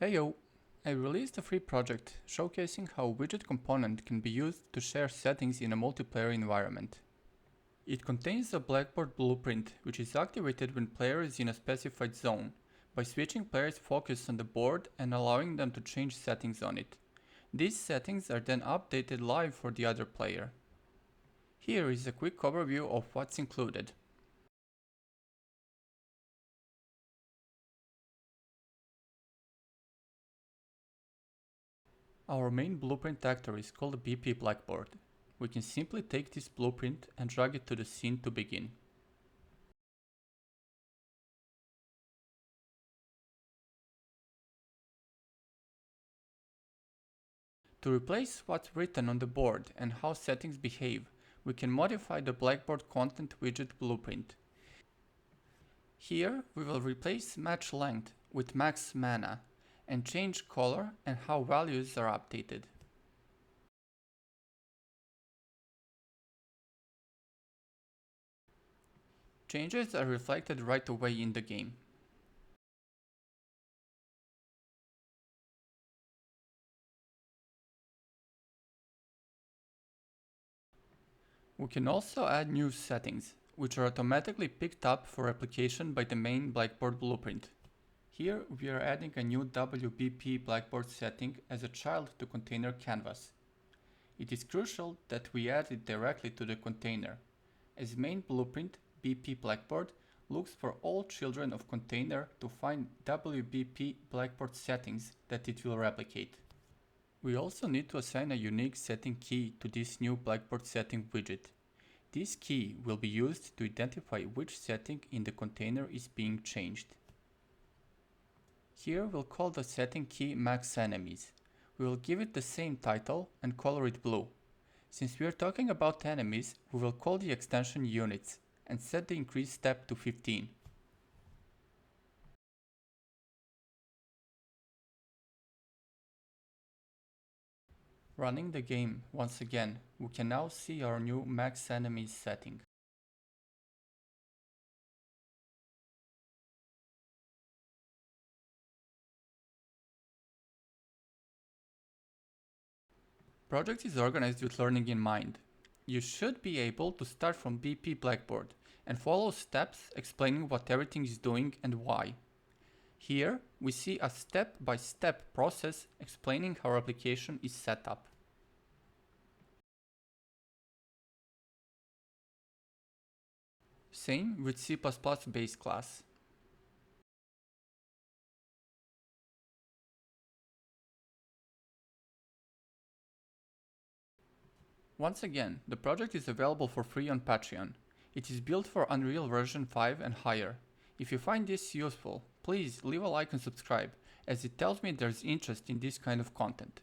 Heyo! I released a free project showcasing how Widget Component can be used to share settings in a multiplayer environment. It contains a Blackboard blueprint which is activated when player is in a specified zone, by switching players' focus on the board and allowing them to change settings on it. These settings are then updated live for the other player. Here is a quick overview of what's included. Our main blueprint actor is called BP Blackboard. We can simply take this blueprint and drag it to the scene to begin. To replace what's written on the board and how settings behave, we can modify the Blackboard content widget blueprint. Here we will replace match length with max mana and change color and how values are updated. Changes are reflected right away in the game. We can also add new settings, which are automatically picked up for application by the main Blackboard blueprint. Here we are adding a new WBP Blackboard setting as a child to container canvas. It is crucial that we add it directly to the container, as main blueprint BP Blackboard looks for all children of container to find WBP Blackboard settings that it will replicate. We also need to assign a unique setting key to this new Blackboard setting widget. This key will be used to identify which setting in the container is being changed. Here we'll call the setting key Max Enemies. We will give it the same title and color it blue. Since we are talking about enemies, we will call the extension Units and set the increase step to 15. Running the game once again, we can now see our new Max Enemies setting. Project is organized with learning in mind. You should be able to start from BP Blackboard and follow steps explaining what everything is doing and why. Here we see a step-by-step process explaining how our application is set up. Same with C++ base class. Once again, the project is available for free on Patreon. It is built for Unreal version 5 and higher. If you find this useful, please leave a like and subscribe, as it tells me there's interest in this kind of content.